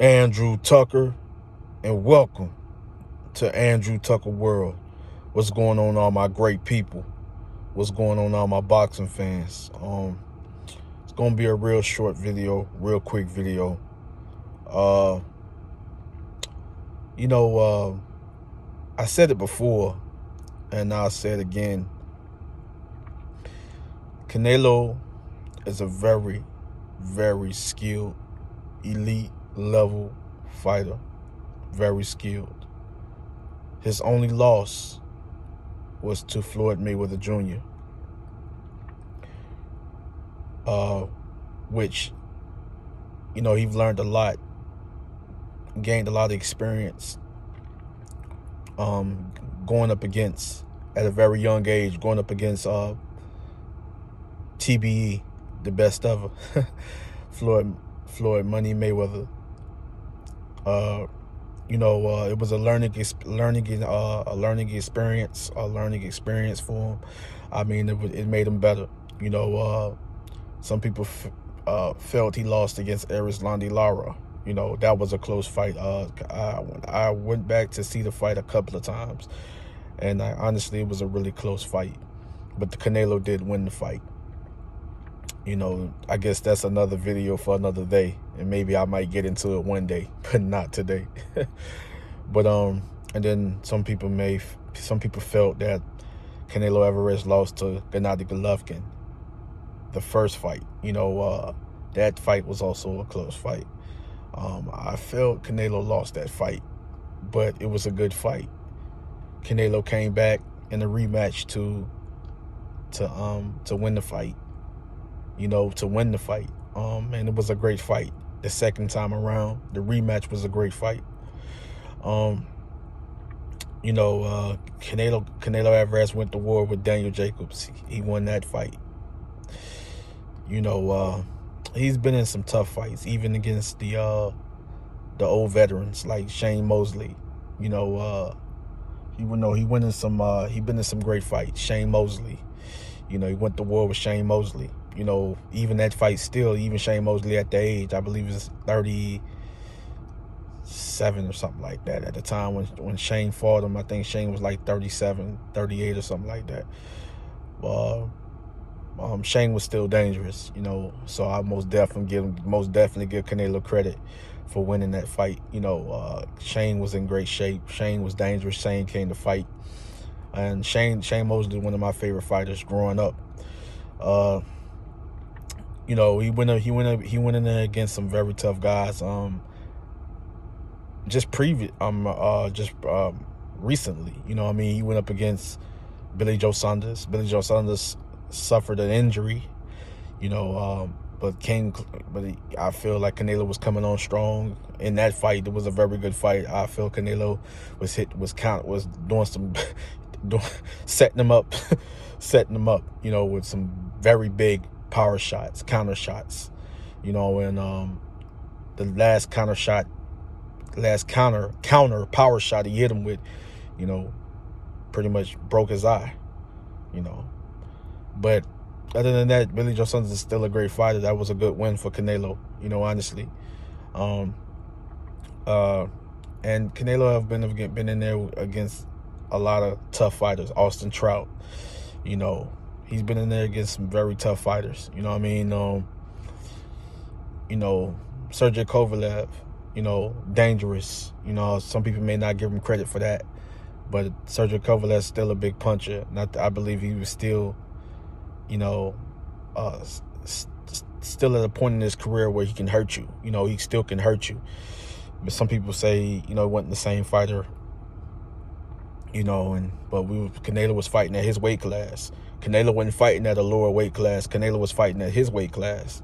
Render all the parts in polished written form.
Andrew Tucker, and welcome to Andrew Tucker World. What's going on, all my great people? What's going on, all my boxing fans? It's gonna be a real short video, real quick video. I said it before, and I'll say it again. Canelo is a very, very skilled, elite level fighter. Very skilled. His only loss was to Floyd Mayweather Jr., which, he's learned a lot, gained a lot of experience, going up against, at a very young age, going up against TBE, the best ever, Floyd Money Mayweather. It was a learning experience for him. I mean, it made him better. Some people felt he lost against Erislandy Lara. That was a close fight. I went back to see the fight a couple of times, and honestly, it was a really close fight. But the Canelo did win the fight. I guess that's another video for another day, and maybe I might get into it one day, but not today. But and then some people felt that Canelo Alvarez lost to Gennady Golovkin, the first fight. That fight was also a close fight. I felt Canelo lost that fight, but it was a good fight. Canelo came back in the rematch to win the fight. To win the fight. And it was a great fight. The second time around, the rematch was a great fight. Canelo Alvarez went to war with Daniel Jacobs. He won that fight. He's been in some tough fights, even against the old veterans like Shane Mosley. He been in some great fights. Shane Mosley. He went to war with Shane Mosley. Even that fight still, even Shane Mosley at the age, I believe it's 37 or something like that. At the time when Shane fought him, I think Shane was like 37, 38 or something like that. Shane was still dangerous, so I most definitely give Canelo credit for winning that fight. Shane was in great shape. Shane was dangerous. Shane came to fight. And Shane Mosley was one of my favorite fighters growing up. He went in there against some very tough guys. Recently, he went up against Joe Saunders. Joe Saunders suffered an injury, but I feel like Canelo was coming on strong in that fight. It was a very good fight. I feel Canelo was doing some setting him up, with some very big power shots, counter shots, and the last counter power shot he hit him with, pretty much broke his eye, But other than that, Joe Saunders is still a great fighter. That was a good win for Canelo, honestly. And Canelo have been in there against a lot of tough fighters. Austin Trout, he's been in there against some very tough fighters. Sergey Kovalev, dangerous. Some people may not give him credit for that, but Sergey Kovalev's still a big puncher. I believe he was still, still at a point in his career where he can hurt you. He still can hurt you. But some people say, he wasn't the same fighter. Canelo was fighting at his weight class. Canelo wasn't fighting at a lower weight class. Canelo was fighting at his weight class.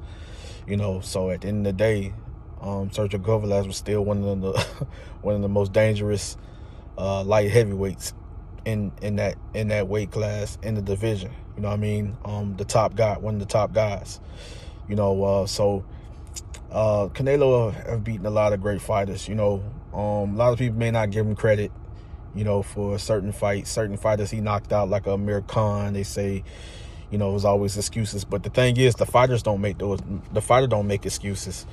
So at the end of the day, Sergey Kovalev was still one of the most dangerous light heavyweights in that weight class in the division. The top guy, one of the top guys. Canelo have beaten a lot of great fighters. A lot of people may not give him credit, for certain fighters he knocked out, like Amir Khan. They say, You know, it was always excuses. But the thing is, the fighter don't make excuses.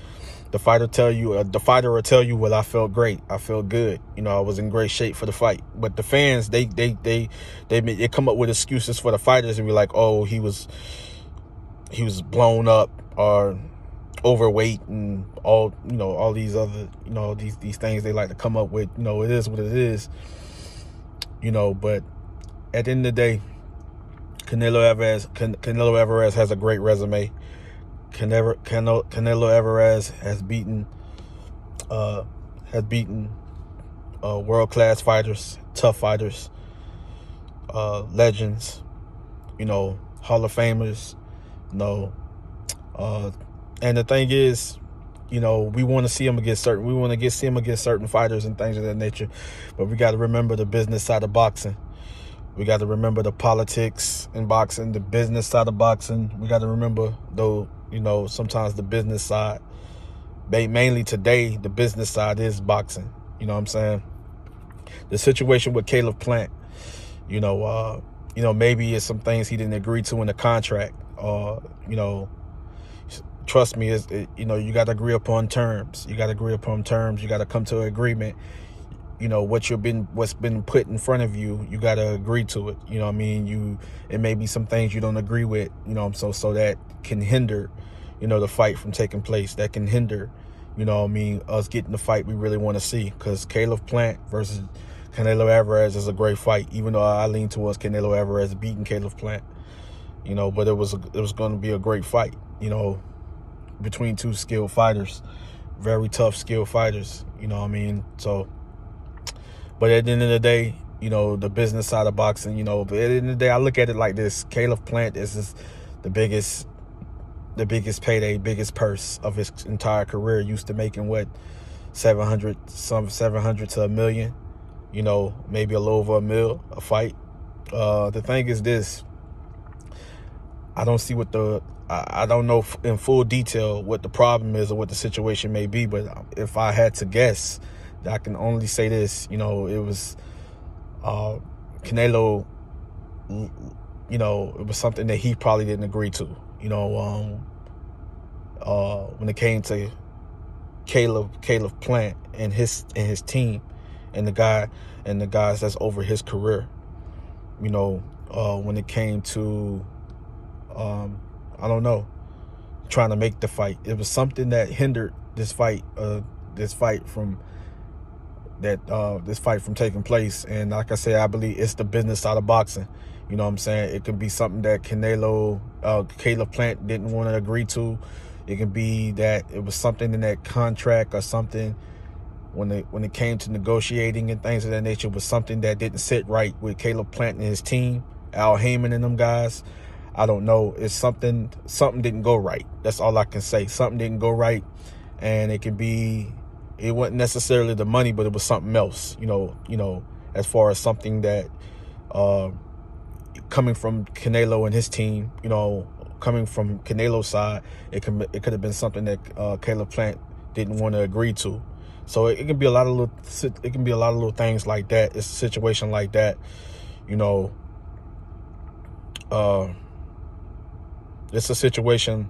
The fighter will tell you, well, I felt great. I felt good. You know, I was in great shape for the fight. But the fans, they come up with excuses for the fighters and be like, oh, he was blown up or overweight and all these other, these things they like to come up with. You know, it is what it is. You know, but at the end of the day, Canelo Alvarez has a great resume. Canelo Alvarez has beaten world-class fighters, tough fighters, legends, Hall of Famers, and the thing is, we want to see him against certain fighters and things of that nature, but we got to remember the business side of boxing. We got to remember the politics in boxing, the business side of boxing. We got to remember, though, sometimes the business side. Mainly today, the business side is boxing. You know what I'm saying? The situation with Caleb Plant, maybe it's some things he didn't agree to in the contract. Trust me, you got to agree upon terms. You got to agree upon terms. You got to come to an agreement. What's been put in front of you, you got to agree to it. You know what I mean? It may be some things you don't agree with, so that can hinder, the fight from taking place. That can hinder, us getting the fight we really want to see. Because Caleb Plant versus Canelo Alvarez is a great fight, even though I lean towards Canelo Alvarez beating Caleb Plant. But it was going to be a great fight, between two skilled fighters, very tough skilled fighters. You know what I mean? So. But at the end of the day, the business side of boxing, but at the end of the day, I look at it like this. Caleb Plant is the biggest payday, biggest purse of his entire career. Used to making what, 700 to $1 million, maybe a little over $1 million a fight. The thing is this, I don't see I don't know in full detail what the problem is or what the situation may be, but if I had to guess, I can only say this, it was Canelo, it was something that he probably didn't agree to, when it came to Caleb Plant and his team and the guys that's over his career, when it came to, I don't know, trying to make the fight. It was something that hindered this fight from taking place. And like I said, I believe it's the business side of boxing. You know what I'm saying? It could be something that Caleb Plant didn't want to agree to. It could be that it was something in that contract or something when it came to negotiating and things of that nature, was something that didn't sit right with Caleb Plant and his team, Al Heyman and them guys. I don't know. It's something didn't go right. That's all I can say. Something didn't go right. And it wasn't necessarily the money, but it was something else, as far as something that coming from Canelo and his team, coming from Canelo's side, it could have been something that Caleb Plant didn't want to agree to. So it can be a lot of little things like that. It's a situation like that, it's a situation,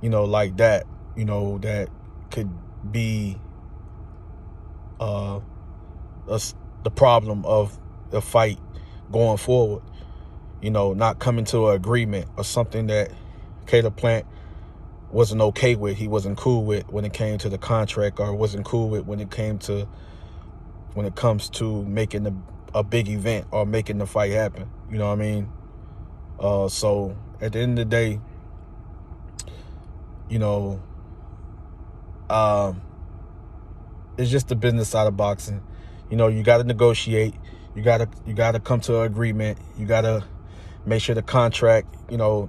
like that, that could be the problem of the fight going forward, not coming to an agreement or something that Caleb Plant wasn't okay with, he wasn't cool with when it came to the contract, or wasn't cool with when it comes to making a big event or making the fight happen. You know what I mean? So at the end of the day, it's just the business side of boxing. You got to negotiate. You got to come to an agreement. You got to make sure the contract,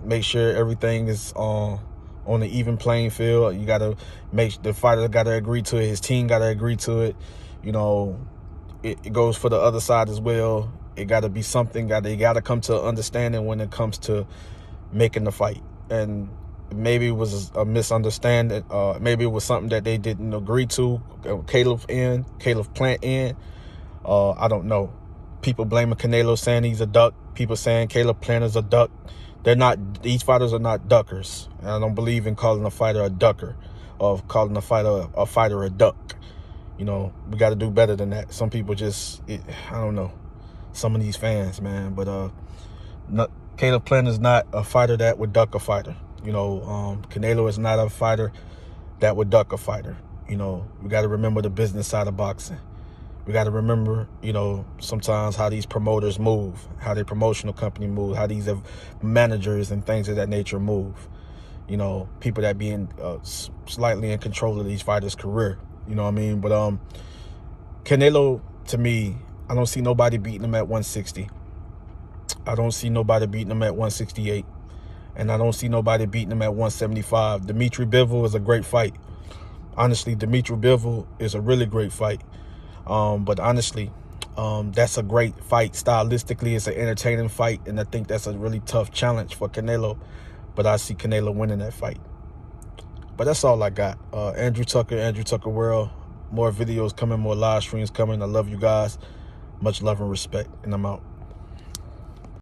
make sure everything is on the even playing field. You got to make the fighter got to agree to it. His team got to agree to it. It goes for the other side as well. It got to be something. They got to come to understanding when it comes to making the fight. And maybe it was a misunderstanding. Maybe it was something that they didn't agree to. Caleb Plant in. I don't know. People blaming Canelo, saying he's a duck. people saying Caleb Plant is a duck. They're not. These fighters are not duckers. And I don't believe in calling a fighter a ducker or calling a fighter a duck. You know, we got to do better than that. Some people just, I don't know, some of these fans, man. But Caleb Plant is not a fighter that would duck a fighter. You know, Canelo is not a fighter that would duck a fighter. You know, we got to remember the business side of boxing. We got to remember, you know, sometimes how these promoters move, how their promotional company move, how these managers and things of that nature move. You know, people that be slightly in control of these fighters' career. You know what I mean? But Canelo, to me, I don't see nobody beating him at 160. I don't see nobody beating him at 168. And I don't see nobody beating him at 175. Dmitry Bivol is a great fight. Honestly, Dmitry Bivol is a really great fight. But honestly, that's a great fight. Stylistically, it's an entertaining fight. And I think that's a really tough challenge for Canelo. But I see Canelo winning that fight. But that's all I got. Andrew Tucker World. More videos coming, more live streams coming. I love you guys. Much love and respect. And I'm out.